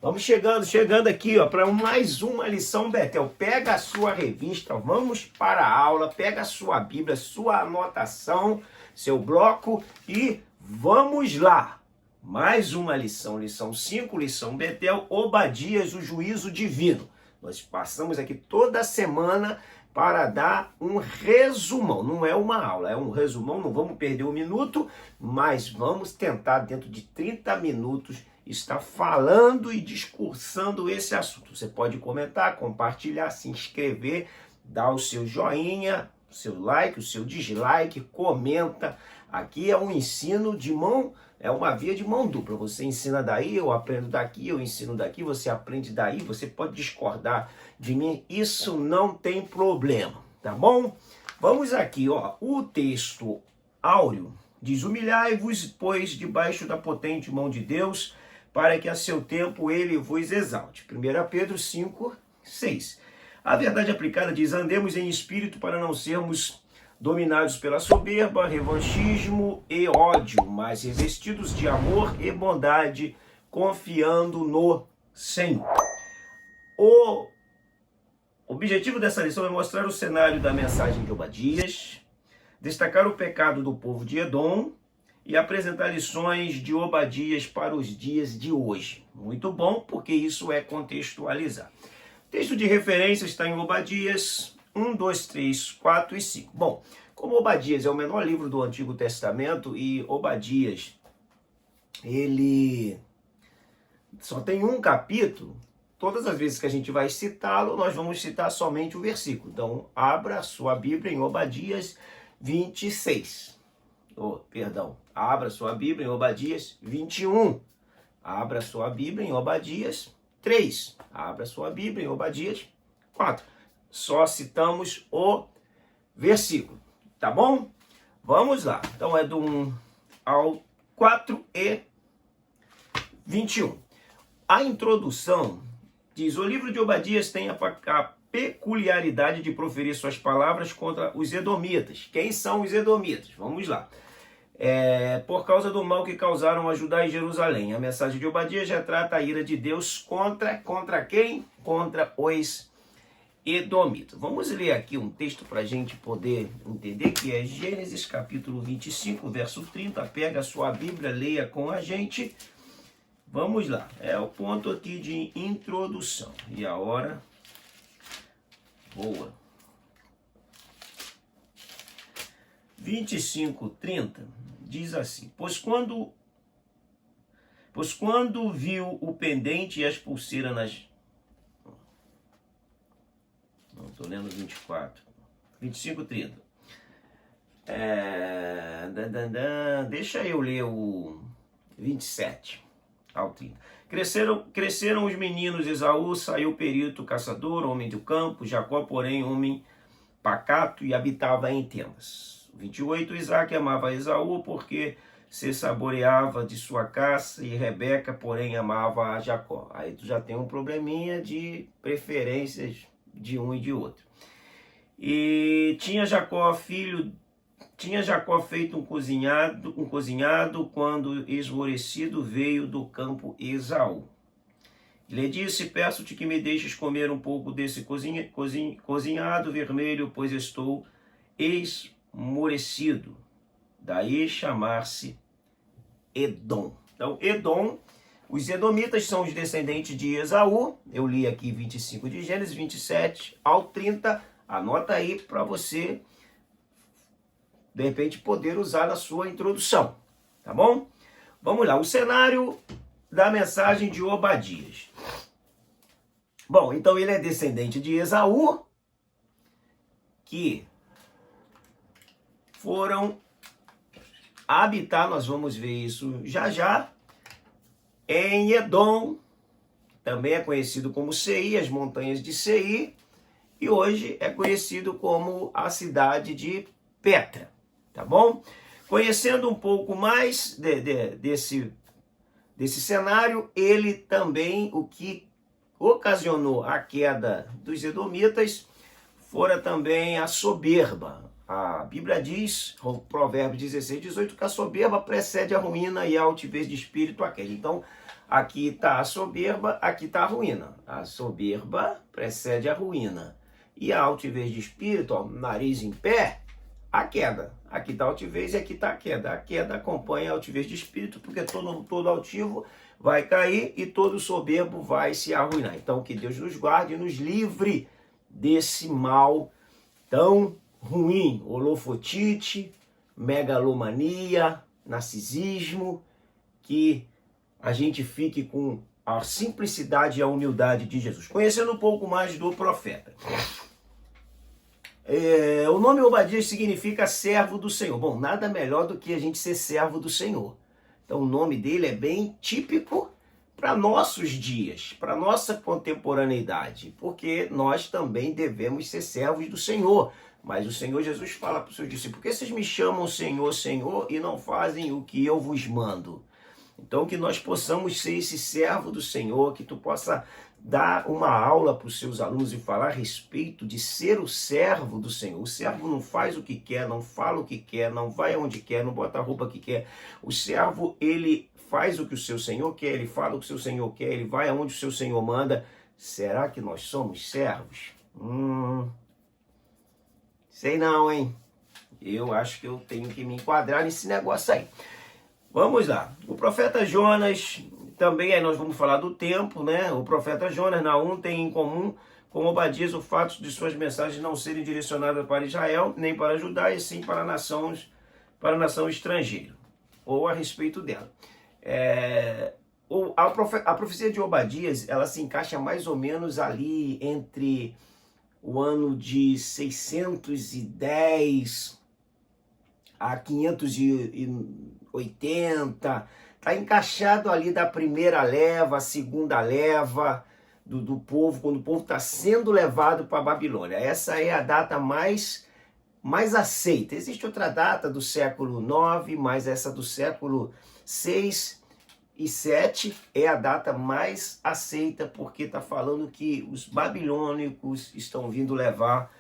Vamos chegando aqui, ó, para mais uma lição Betel. Pega a sua revista, vamos para a aula, pega a sua Bíblia, sua anotação, seu bloco e vamos lá. Mais uma lição, lição 5, lição Betel, Obadias, o juízo divino. Nós passamos aqui toda semana para dar um resumão. Não é uma aula, é um resumão, não vamos perder um minuto, mas vamos tentar dentro de 30 minutos estar falando e discursando esse assunto. Você pode comentar, compartilhar, se inscrever, dar o seu joinha, o seu like, o seu dislike, comenta. Aqui é um ensino de mão, é uma via de mão dupla. Você ensina daí, eu aprendo daqui, eu ensino daqui, você aprende daí, você pode discordar de mim, isso não tem problema, tá bom? Vamos aqui, ó, o texto áureo diz: humilhai-vos, pois, debaixo da potente mão de Deus, para que a seu tempo ele vos exalte. 1 Pedro 5, 6. A verdade aplicada diz: andemos em espírito para não sermos dominados pela soberba, revanchismo e ódio, mas revestidos de amor e bondade, confiando no Senhor. O objetivo dessa lição é mostrar o cenário da mensagem de Obadias, destacar o pecado do povo de Edom e apresentar lições de Obadias para os dias de hoje. Muito bom, porque isso é contextualizar. O texto de referência está em Obadias 1, 2, 3, 4 e 5. Bom, como Obadias é o menor livro do Antigo Testamento e Obadias, ele só tem um capítulo, todas as vezes que a gente vai citá-lo, nós vamos citar somente o versículo. Então, abra sua Bíblia em Obadias 26. Abra sua Bíblia em Obadias 21. Abra sua Bíblia em Obadias 3. Abra sua Bíblia em Obadias 4. Só citamos o versículo, tá bom? Vamos lá. Então é do 1 ao 4 e 21. A introdução diz: o livro de Obadias tem a peculiaridade de proferir suas palavras contra os edomitas. Quem são os edomitas? Vamos lá. Por causa do mal que causaram a Judá e Jerusalém. A mensagem de Obadias retrata a ira de Deus contra quem? Contra os edomitas. Vamos ler aqui um texto para a gente poder entender, que é Gênesis capítulo 25, verso 30. Pega a sua Bíblia, leia com a gente. Vamos lá. É o ponto aqui de introdução. E a hora boa. 25, 30 diz assim: Pois quando viu o pendente e as pulseiras nas... Não, estou lendo 24. 25, 30. Deixa eu ler o 27 ao 30. Cresceram os meninos. Esaú saiu perito, caçador, homem do campo. Jacó, porém, homem pacato, e habitava em tendas. 28. Isaac amava Esaú porque se saboreava de sua caça, e Rebeca, porém, amava a Jacó. Aí tu já tem um probleminha de preferências de um e de outro. E tinha Jacó feito um cozinhado quando esmorecido veio do campo Esaú. Lhe disse: peço-te que me deixes comer um pouco desse cozinhado vermelho, pois estou esmorecido. Daí chamar-se Edom. Então, Edom, os edomitas são os descendentes de Esaú. Eu li aqui 25 de Gênesis, 27 ao 30. Anota aí para você, de repente, poder usar na sua introdução. Tá bom? Vamos lá. O cenário da mensagem de Obadias. Bom, então ele é descendente de Esaú, que foram habitar, nós vamos ver isso já, em Edom, também é conhecido como Seir, as montanhas de Seir, e hoje é conhecido como a cidade de Petra, tá bom? Conhecendo um pouco mais desse cenário, ele também, o que ocasionou a queda dos edomitas, fora também a soberba. A Bíblia diz, Provérbios 16, 18, que a soberba precede a ruína e a altivez de espírito a queda. Então, Aqui está a soberba, aqui está a ruína. A soberba precede a ruína. E a altivez de espírito, ó, nariz em pé, a queda. Aqui está a altivez e aqui está a queda. A queda acompanha a altivez de espírito, porque todo altivo vai cair e todo soberbo vai se arruinar. Então, que Deus nos guarde e nos livre desse mal tão ruim. Holofotite, megalomania, narcisismo, que a gente fique com a simplicidade e a humildade de Jesus. Conhecendo um pouco mais do profeta. O nome Obadias significa servo do Senhor. Bom, nada melhor do que a gente ser servo do Senhor. Então o nome dele é bem típico para nossos dias, para nossa contemporaneidade, porque nós também devemos ser servos do Senhor. Mas o Senhor Jesus fala para os seus discípulos: por que vocês me chamam Senhor, Senhor e não fazem o que eu vos mando? Então que nós possamos ser esse servo do Senhor, que tu possa dar uma aula para os seus alunos e falar a respeito de ser o servo do Senhor. O servo não faz o que quer, não fala o que quer, não vai aonde quer, não bota a roupa que quer. O servo, ele faz o que o seu Senhor quer, ele fala o que o seu Senhor quer, ele vai aonde o seu Senhor manda. Será que nós somos servos? Sei não, hein? Eu acho que eu tenho que me enquadrar nesse negócio aí. Vamos lá. O profeta Jonas, também aí nós vamos falar do tempo, né? O profeta Jonas, Naum, tem em comum com Obadias o fato de suas mensagens não serem direcionadas para Israel, nem para Judá, e sim para a nação estrangeira, ou a respeito dela. A profecia de Obadias, ela se encaixa mais ou menos ali entre o ano de 610 a 580, está encaixado ali da primeira leva, a segunda leva do povo, quando o povo está sendo levado para a Babilônia. Essa é a data mais aceita. Existe outra data do século 9, mas essa do século 6 e 7 é a data mais aceita, porque está falando que os babilônicos estão vindo levar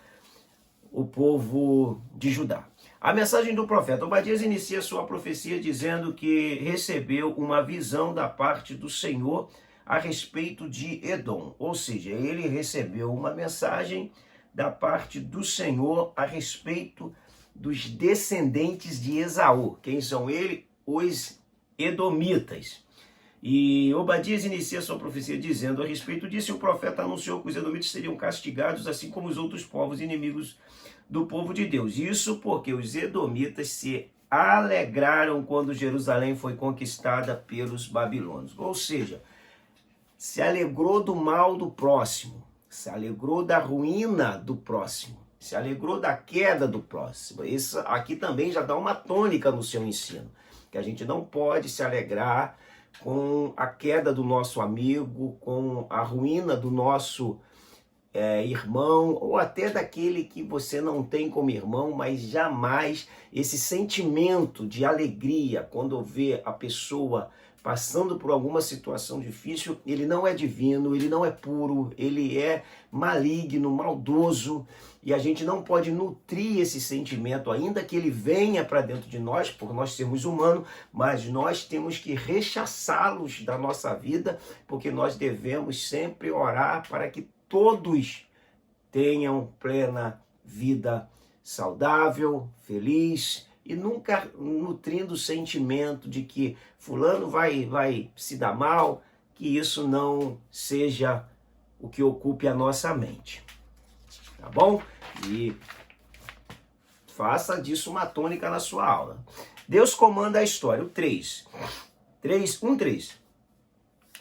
o povo de Judá. A mensagem do profeta Obadias inicia sua profecia dizendo que recebeu uma visão da parte do Senhor a respeito de Edom. Ou seja, ele recebeu uma mensagem da parte do Senhor a respeito dos descendentes de Esaú. Quem são eles? Os edomitas. E Obadias inicia sua profecia dizendo a respeito disso, e o profeta anunciou que os edomitas seriam castigados, assim como os outros povos inimigos do povo de Deus. Isso porque os edomitas se alegraram quando Jerusalém foi conquistada pelos babilônios. Ou seja, se alegrou do mal do próximo, se alegrou da ruína do próximo, se alegrou da queda do próximo. Isso aqui também já dá uma tônica no seu ensino, que a gente não pode se alegrar com a queda do nosso amigo, com a ruína do nosso irmão, ou até daquele que você não tem como irmão, mas jamais esse sentimento de alegria quando vê a pessoa passando por alguma situação difícil, ele não é divino, ele não é puro, ele é maligno, maldoso, e a gente não pode nutrir esse sentimento, ainda que ele venha para dentro de nós, por nós sermos humanos, mas nós temos que rechaçá-los da nossa vida, porque nós devemos sempre orar para que todos tenham plena vida saudável, feliz, e nunca nutrindo o sentimento de que fulano vai se dar mal, que isso não seja o que ocupe a nossa mente. Tá bom? E faça disso uma tônica na sua aula. Deus comanda a história. O 3.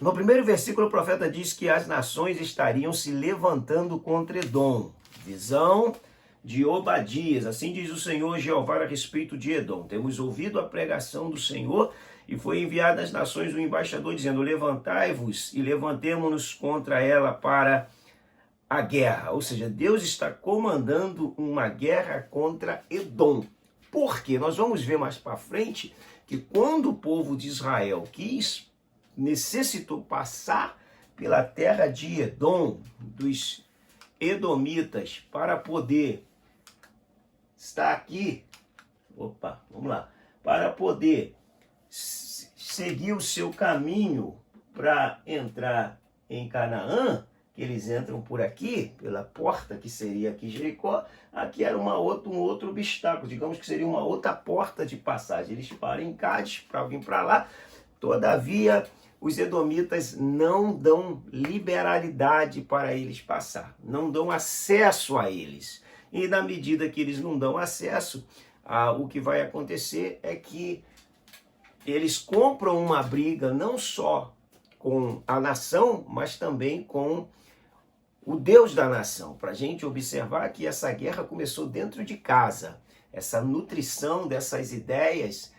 No primeiro versículo, o profeta diz que as nações estariam se levantando contra Edom. Visão de Obadias. Assim diz o Senhor Jeová a respeito de Edom. Temos ouvido a pregação do Senhor e foi enviado às nações um embaixador dizendo: levantai-vos e levantemo-nos contra ela para a guerra. Ou seja, Deus está comandando uma guerra contra Edom. Por quê? Nós vamos ver mais para frente que quando o povo de Israel necessitou passar pela terra de Edom, dos edomitas, para poder estar aqui, para poder seguir o seu caminho para entrar em Canaã, que eles entram por aqui, pela porta que seria aqui Jericó, aqui era um outro obstáculo, digamos que seria uma outra porta de passagem. Eles param em Cádiz para vir para lá, todavia os edomitas não dão liberalidade para eles passar, não dão acesso a eles. E na medida que eles não dão acesso, o que vai acontecer é que eles compram uma briga não só com a nação, mas também com o Deus da nação. Para a gente observar que essa guerra começou dentro de casa. Essa nutrição dessas ideias,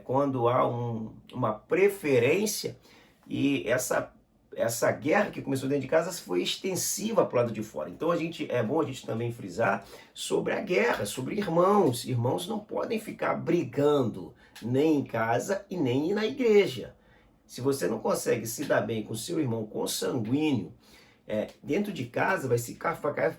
quando há uma preferência, e essa guerra que começou dentro de casa foi extensiva para o lado de fora. Então é bom a gente também frisar sobre a guerra, sobre irmãos. Irmãos não podem ficar brigando nem em casa e nem na igreja. Se você não consegue se dar bem com seu irmão consanguíneo, dentro de casa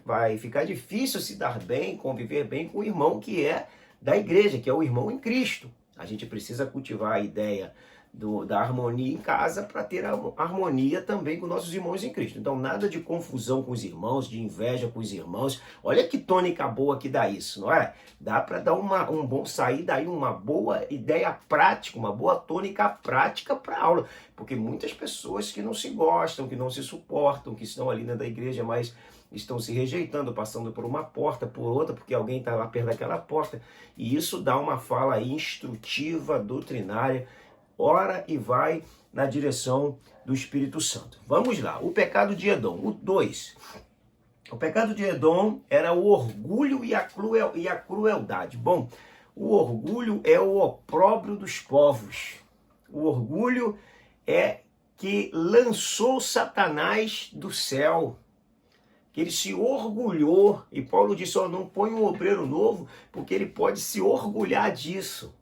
vai ficar difícil se dar bem, conviver bem com o irmão que é da igreja, que é o irmão em Cristo. A gente precisa cultivar a ideia da harmonia em casa para ter a harmonia também com nossos irmãos em Cristo. Então nada de confusão com os irmãos, de inveja com os irmãos. Olha que tônica boa que dá isso, não é? Dá para dar sair daí uma boa ideia prática, uma boa tônica prática para a aula. Porque muitas pessoas que não se gostam, que não se suportam, que estão ali dentro da igreja, mas estão se rejeitando, passando por uma porta, por outra, porque alguém está lá perto daquela porta. E isso dá uma fala instrutiva, doutrinária, ora e vai na direção do Espírito Santo. Vamos lá, o pecado de Edom, o 2. O pecado de Edom era o orgulho e a crueldade. Bom, o orgulho é o opróbrio dos povos. O orgulho é que lançou Satanás do céu, que ele se orgulhou, e Paulo disse, não põe um obreiro novo, porque ele pode se orgulhar disso.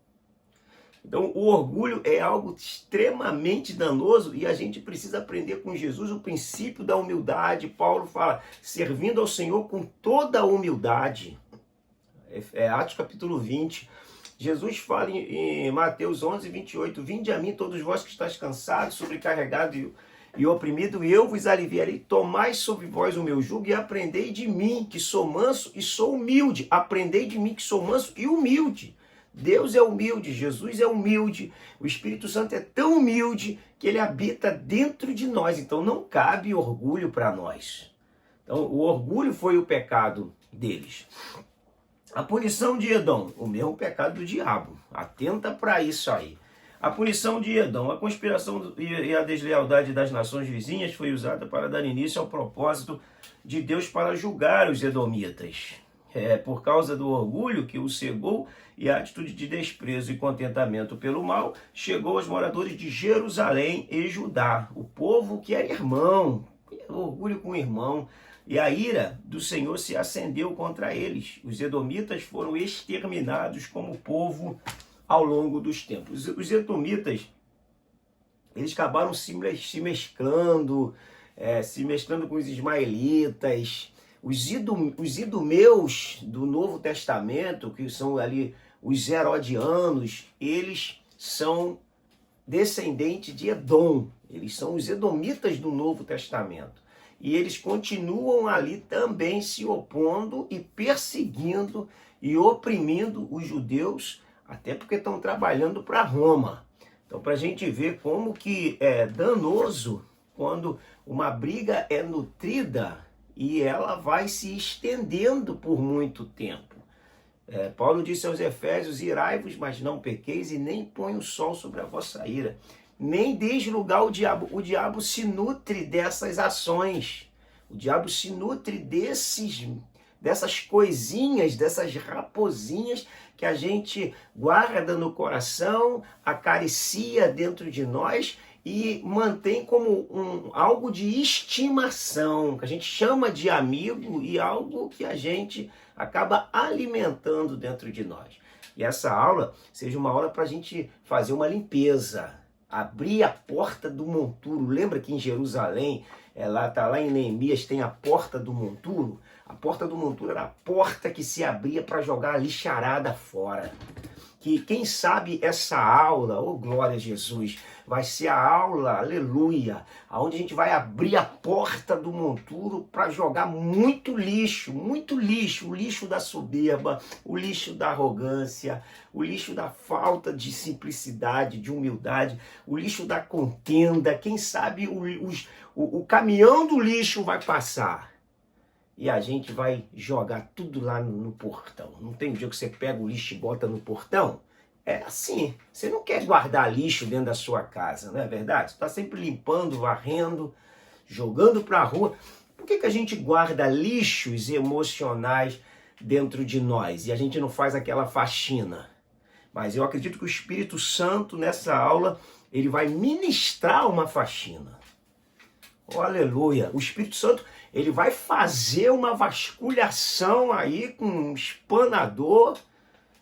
Então, o orgulho é algo extremamente danoso e a gente precisa aprender com Jesus o princípio da humildade. Paulo fala, servindo ao Senhor com toda a humildade. Atos capítulo 20. Jesus fala em Mateus 11, 28, vinde a mim todos vós que estáis cansados, sobrecarregados e oprimido, e eu vos aliviarei. Tomai sobre vós o meu jugo e aprendei de mim, que sou manso e sou humilde. Aprendei de mim, que sou manso e humilde. Deus é humilde, Jesus é humilde, o Espírito Santo é tão humilde que ele habita dentro de nós. Então não cabe orgulho para nós. Então o orgulho foi o pecado deles. A punição de Edom, o mesmo pecado do diabo. Atenta para isso aí. A punição de Edom, a conspiração e a deslealdade das nações vizinhas foi usada para dar início ao propósito de Deus para julgar os edomitas. Por causa do orgulho que o cegou e a atitude de desprezo e contentamento pelo mal, chegou aos moradores de Jerusalém e Judá, o povo que era irmão, orgulho com o irmão, e a ira do Senhor se acendeu contra eles. Os edomitas foram exterminados como povo ao longo dos tempos. Os edomitas, eles acabaram se mesclando com os ismaelitas. Os idumeus do Novo Testamento, que são ali os herodianos, eles são descendentes de Edom. Eles são os edomitas do Novo Testamento. E eles continuam ali também se opondo e perseguindo e oprimindo os judeus, até porque estão trabalhando para Roma. Então, para a gente ver como que é danoso quando uma briga é nutrida e ela vai se estendendo por muito tempo. Paulo disse aos Efésios, irai-vos, mas não pequeis, e nem põe o sol sobre a vossa ira. Nem deis lugar ao diabo. O diabo se nutre dessas ações. O diabo se nutre dessas coisinhas, dessas raposinhas que a gente guarda no coração, acaricia dentro de nós e mantém como algo de estimação, que a gente chama de amigo e algo que a gente acaba alimentando dentro de nós. E essa aula seja uma aula para a gente fazer uma limpeza, abrir a porta do monturo. Lembra que em Jerusalém, tá lá em Neemias, tem a porta do monturo? A porta do monturo era a porta que se abria para jogar a lixarada fora. que quem sabe essa aula, oh glória a Jesus, vai ser a aula, aleluia, onde a gente vai abrir a porta do monturo para jogar muito lixo, o lixo da soberba, o lixo da arrogância, o lixo da falta de simplicidade, de humildade, o lixo da contenda. Quem sabe o caminhão do lixo vai passar e a gente vai jogar tudo lá no portão. Não tem dia que você pega o lixo e bota no portão? É assim, você não quer guardar lixo dentro da sua casa, não é verdade? Você está sempre limpando, varrendo, jogando para a rua. Por que a gente guarda lixos emocionais dentro de nós e a gente não faz aquela faxina? Mas eu acredito que o Espírito Santo, nessa aula, ele vai ministrar uma faxina. Oh, aleluia! O Espírito Santo, ele vai fazer uma vasculhação aí com um espanador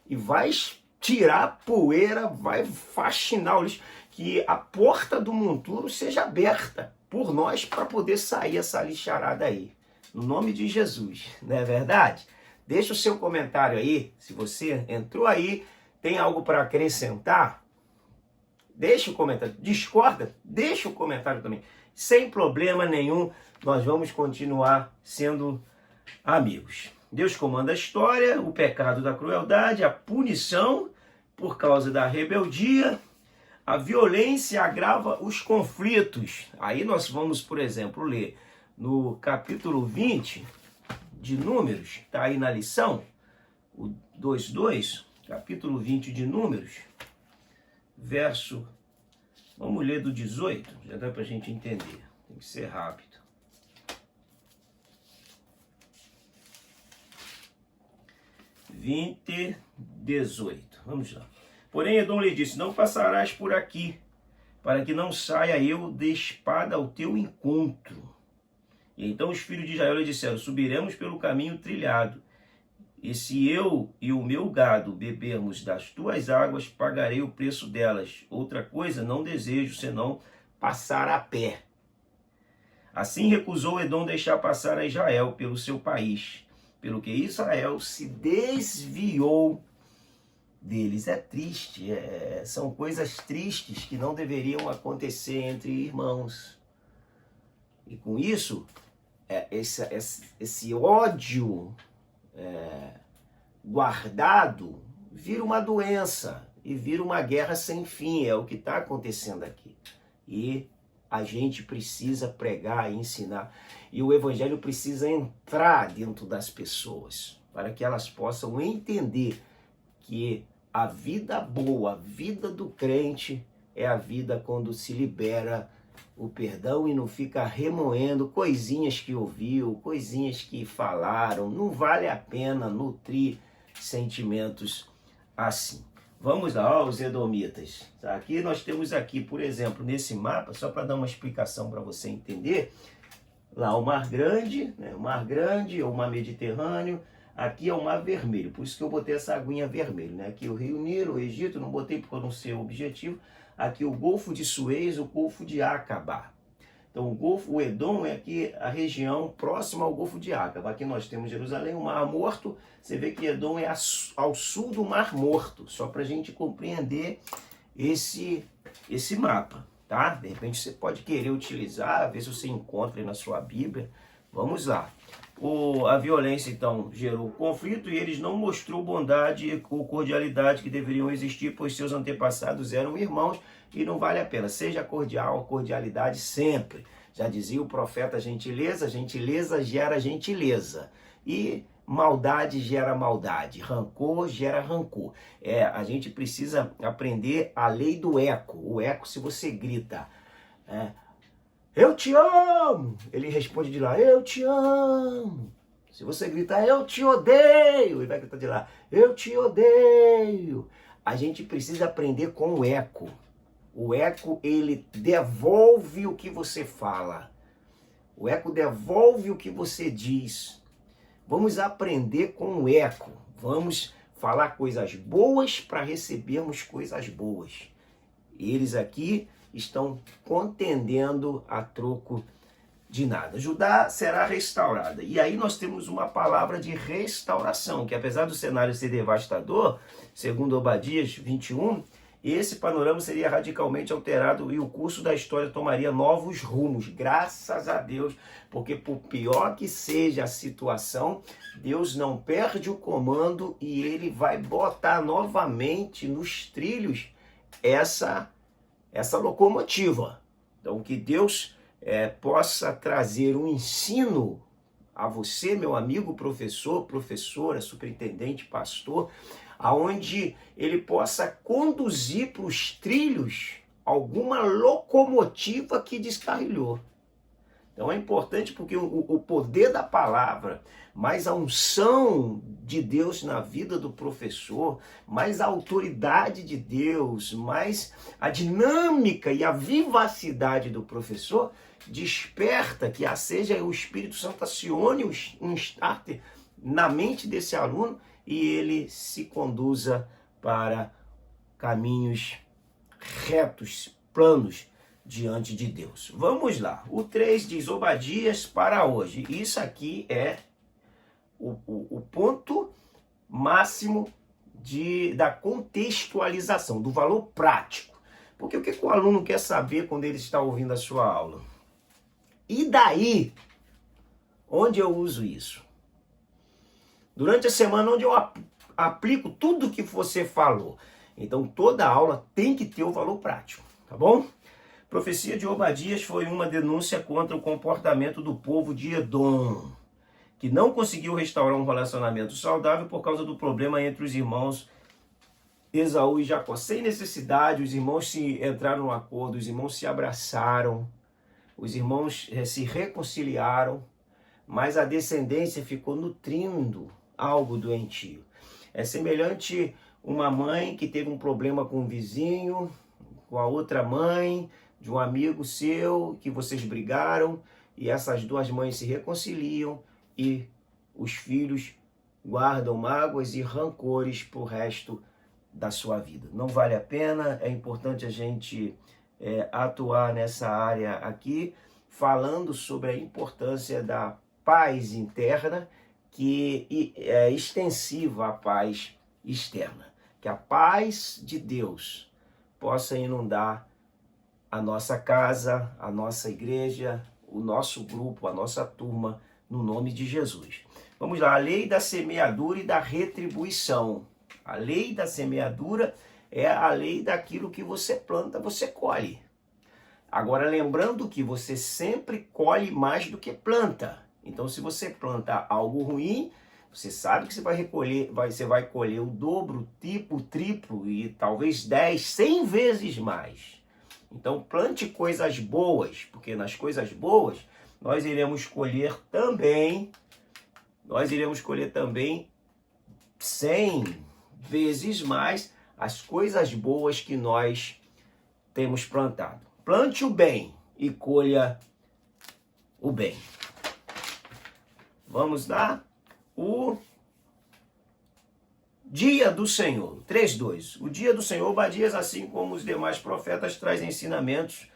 e vai tirar a poeira, vai faxinar o lixo, que a porta do monturo seja aberta por nós para poder sair essa lixarada aí. No nome de Jesus, não é verdade? Deixa o seu comentário aí, se você entrou aí, tem algo para acrescentar, deixa o comentário. Discorda? Deixa o comentário também. Sem problema nenhum, nós vamos continuar sendo amigos. Deus comanda a história, o pecado da crueldade, a punição por causa da rebeldia, a violência agrava os conflitos. Aí nós vamos, por exemplo, ler no capítulo 20 de Números, está aí na lição, o 2:2, capítulo 20 de Números, verso, vamos ler do 18, já dá para a gente entender, tem que ser rápido. 20:18. Vamos lá. Porém, Edom lhe disse: não passarás por aqui, para que não saia eu de espada ao teu encontro. E então os filhos de Israel lhe disseram: subiremos pelo caminho trilhado, e se eu e o meu gado bebermos das tuas águas, pagarei o preço delas. Outra coisa não desejo, senão passar a pé. Assim recusou Edom deixar passar a Israel pelo seu país, pelo que Israel se desviou deles. É triste, são coisas tristes que não deveriam acontecer entre irmãos. E com isso, esse ódio guardado vira uma doença e vira uma guerra sem fim. É o que está acontecendo aqui. E a gente precisa pregar e ensinar. E o evangelho precisa entrar dentro das pessoas para que elas possam entender que a vida boa, a vida do crente é a vida quando se libera o perdão e não fica remoendo coisinhas que ouviu, coisinhas que falaram. Não vale a pena nutrir sentimentos assim. Vamos lá, ó, os edomitas. Aqui nós temos aqui, por exemplo, nesse mapa, só para dar uma explicação para você entender, lá o Mar Grande, né, o Mar Grande ou o Mar Mediterrâneo, aqui é o Mar Vermelho, por isso que eu botei essa aguinha vermelha, né? Aqui o Rio Nilo, o Egito, não botei porque eu não sei o objetivo. Aqui o Golfo de Suez, o Golfo de Acaba. Então o Edom é aqui a região próxima ao Golfo de Acaba. Aqui nós temos Jerusalém, o Mar Morto. Você vê que Edom é ao sul do Mar Morto, só para a gente compreender esse mapa, tá? De repente você pode querer utilizar, ver se você encontra aí na sua Bíblia. Vamos lá. A violência, então, gerou conflito e eles não mostrou bondade ou cordialidade que deveriam existir, pois seus antepassados eram irmãos e não vale a pena. Seja cordial, cordialidade sempre. Já dizia o profeta, gentileza gera gentileza. E maldade gera maldade, rancor gera rancor. A gente precisa aprender a lei do eco. O eco, se você grita, eu te amo, ele responde de lá, eu te amo. Se você gritar, eu te odeio, ele vai gritar de lá, eu te odeio. A gente precisa aprender com o eco. O eco, ele devolve o que você fala. O eco devolve o que você diz. Vamos aprender com o eco. Vamos falar coisas boas para recebermos coisas boas. Eles aqui estão contendendo a troco de nada. Judá será restaurada. E aí nós temos uma palavra de restauração, que apesar do cenário ser devastador, segundo Obadias 21, esse panorama seria radicalmente alterado e o curso da história tomaria novos rumos, graças a Deus, porque por pior que seja a situação, Deus não perde o comando e ele vai botar novamente nos trilhos essa locomotiva. Então que Deus possa trazer um ensino a você, meu amigo professor, professora, superintendente, pastor, aonde ele possa conduzir para os trilhos alguma locomotiva que descarrilhou. Então é importante porque o poder da palavra, mais a unção de Deus na vida do professor, mais a autoridade de Deus, mais a dinâmica e a vivacidade do professor, desperta que seja o Espírito Santo acione um starter na mente desse aluno e ele se conduza para caminhos retos, planos diante de Deus. Vamos lá. O 3 diz Obadias para hoje. Isso aqui é o ponto máximo da contextualização, do valor prático. Porque o que o aluno quer saber quando ele está ouvindo a sua aula? E daí? Onde eu uso isso? Durante a semana onde eu aplico tudo que você falou. Então toda aula tem que ter o valor prático, tá bom? Profecia de Obadias foi uma denúncia contra o comportamento do povo de Edom, que não conseguiu restaurar um relacionamento saudável por causa do problema entre os irmãos Esaú e Jacó. Sem necessidade, os irmãos entraram no acordo, os irmãos se abraçaram, os irmãos se reconciliaram, mas a descendência ficou nutrindo algo doentio. É semelhante uma mãe que teve um problema com um vizinho, com a outra mãe, de um amigo seu, que vocês brigaram, e essas duas mães se reconciliam, e os filhos guardam mágoas e rancores para o resto da sua vida. Não vale a pena, é importante a gente atuar nessa área aqui, falando sobre a importância da paz interna, que é extensiva à paz externa. Que a paz de Deus possa inundar a nossa casa, a nossa igreja, o nosso grupo, a nossa turma, no nome de Jesus. Vamos lá, a lei da semeadura e da retribuição. A lei da semeadura é a lei daquilo que você planta, você colhe. Agora, lembrando que você sempre colhe mais do que planta. Então, se você planta algo ruim, você sabe que você vai colher o dobro, o triplo e talvez 10, 100 vezes mais. Então, plante coisas boas, porque nas coisas boas nós iremos colher também 100 vezes mais as coisas boas que nós temos plantado. Plante o bem e colha o bem. Vamos lá? O dia do Senhor, 3:2. O dia do Senhor, Obadias, assim como os demais profetas, traz ensinamentos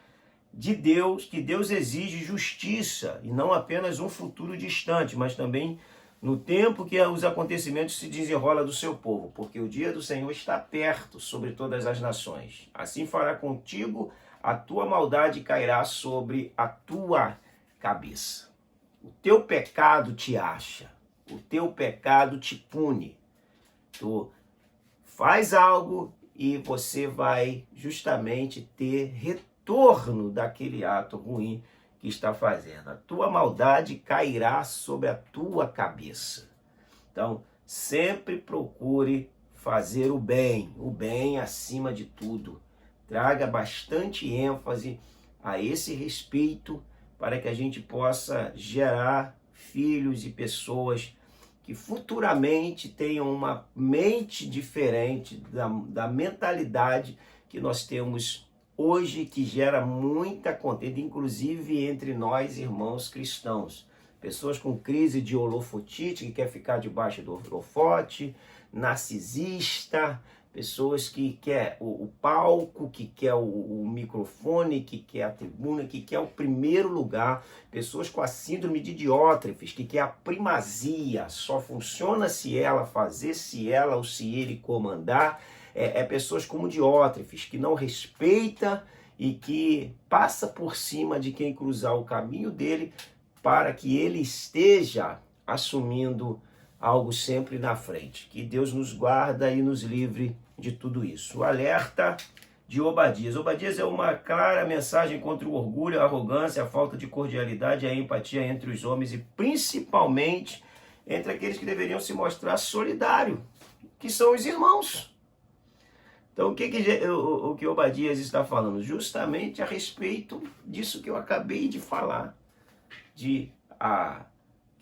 de Deus, que Deus exige justiça, e não apenas um futuro distante, mas também no tempo que os acontecimentos se desenrolam do seu povo, porque o dia do Senhor está perto sobre todas as nações. Assim fará contigo, a tua maldade cairá sobre a tua cabeça. O teu pecado te acha, o teu pecado te pune. Tu faz algo e você vai justamente ter retorno daquele ato ruim que está fazendo. A tua maldade cairá sobre a tua cabeça. Então, sempre procure fazer o bem acima de tudo. Traga bastante ênfase a esse respeito para que a gente possa gerar filhos e pessoas que futuramente tenham uma mente diferente da mentalidade que nós temos hoje, que gera muita contenda, inclusive entre nós, irmãos cristãos. Pessoas com crise de holofotite, que quer ficar debaixo do holofote, narcisista, pessoas que quer o palco, que quer o microfone, que quer a tribuna, que quer o primeiro lugar, pessoas com a síndrome de Diótrefes, que quer a primazia, só funciona se ela fazer, se ela ou se ele comandar, pessoas como Diótrefes, que não respeita e que passa por cima de quem cruzar o caminho dele para que ele esteja assumindo algo sempre na frente. Que Deus nos guarda e nos livre de tudo isso. O alerta de Obadias. Obadias é uma clara mensagem contra o orgulho, a arrogância, a falta de cordialidade e a empatia entre os homens e principalmente entre aqueles que deveriam se mostrar solidários, que são os irmãos. Então, o que Obadias está falando? Justamente a respeito disso que eu acabei de falar, que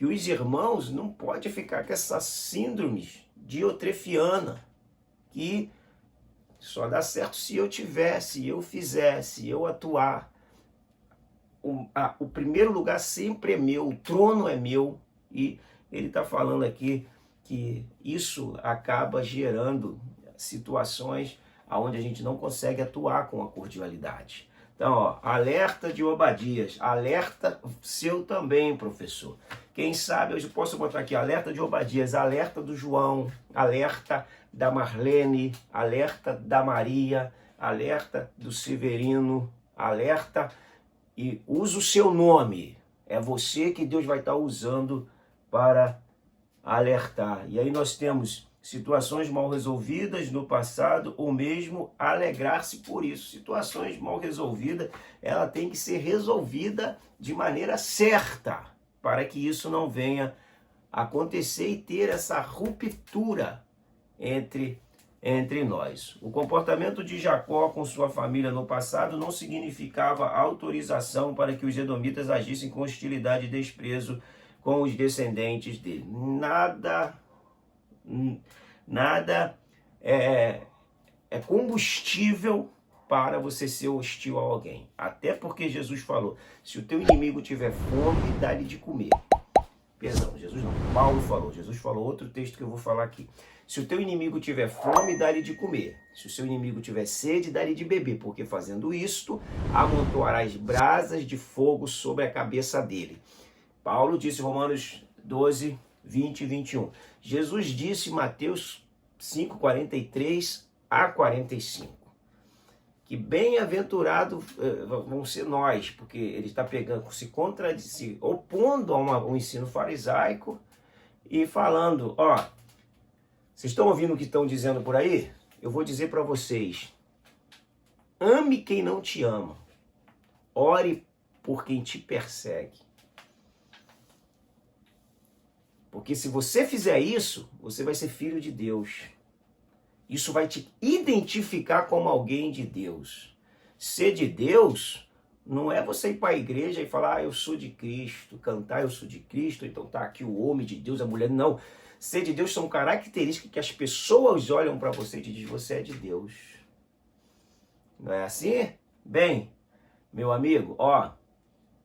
os irmãos não podem ficar com essa síndrome diotrefiana, que só dá certo se eu tivesse, eu fizesse, eu atuar. O primeiro lugar sempre é meu, o trono é meu, e ele está falando aqui que isso acaba gerando situações onde a gente não consegue atuar com a cordialidade. Então, ó, alerta de Obadias, alerta seu também, professor. Quem sabe, hoje posso botar aqui, alerta de Obadias, alerta do João, alerta da Marlene, alerta da Maria, alerta do Severino, alerta, e usa o seu nome. É você que Deus vai estar usando para alertar. E aí nós temos situações mal resolvidas no passado, ou mesmo alegrar-se por isso. Situações mal resolvidas, ela tem que ser resolvida de maneira certa, para que isso não venha acontecer e ter essa ruptura entre nós. O comportamento de Jacó com sua família no passado não significava autorização para que os edomitas agissem com hostilidade e desprezo com os descendentes dele. Nada é combustível para você ser hostil a alguém. Até porque Jesus falou, se o teu inimigo tiver fome, dá-lhe de comer. Perdão, Jesus não, Paulo falou. Jesus falou outro texto que eu vou falar aqui. Se o teu inimigo tiver fome, dá-lhe de comer. Se o seu inimigo tiver sede, dá-lhe de beber. Porque fazendo isto, amontoarás brasas de fogo sobre a cabeça dele. Paulo disse em Romanos 12, 20 e 21. Jesus disse em Mateus 5, 43 a 45. Que bem-aventurado vão ser nós, porque ele está pegando, se opondo a um ensino farisaico e falando, ó, vocês estão ouvindo o que estão dizendo por aí? Eu vou dizer para vocês, ame quem não te ama, ore por quem te persegue. Porque se você fizer isso, você vai ser filho de Deus. Isso vai te identificar como alguém de Deus. Ser de Deus não é você ir para a igreja e falar, eu sou de Cristo, cantar eu sou de Cristo, então tá aqui o homem de Deus, a mulher. Não. Ser de Deus são características que as pessoas olham para você e dizem, você é de Deus. Não é assim? Bem, meu amigo, ó,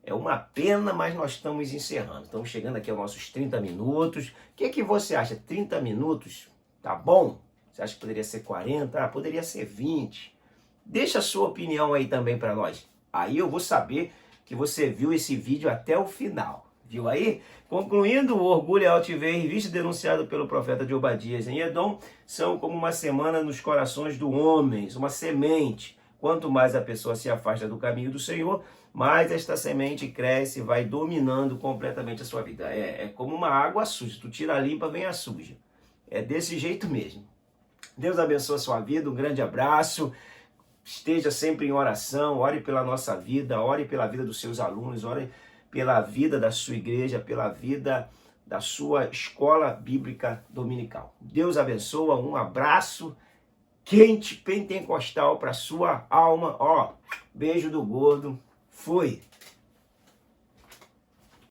é uma pena, mas nós estamos encerrando. Estamos chegando aqui aos nossos 30 minutos. O que você acha? 30 minutos? Tá bom? Você acha que poderia ser 40? Ah, poderia ser 20. Deixa a sua opinião aí também para nós. Aí eu vou saber que você viu esse vídeo até o final. Viu aí? Concluindo, o orgulho e a altivez, visto denunciado pelo profeta de Obadias em Edom, são como uma semana nos corações do homem, uma semente. Quanto mais a pessoa se afasta do caminho do Senhor, mais esta semente cresce e vai dominando completamente a sua vida. É como uma água suja. Tu tira a limpa, vem a suja. É desse jeito mesmo. Deus abençoe a sua vida, um grande abraço, esteja sempre em oração, ore pela nossa vida, ore pela vida dos seus alunos, ore pela vida da sua igreja, pela vida da sua escola bíblica dominical. Deus abençoe, um abraço quente, pentecostal para sua alma, ó, beijo do gordo, fui!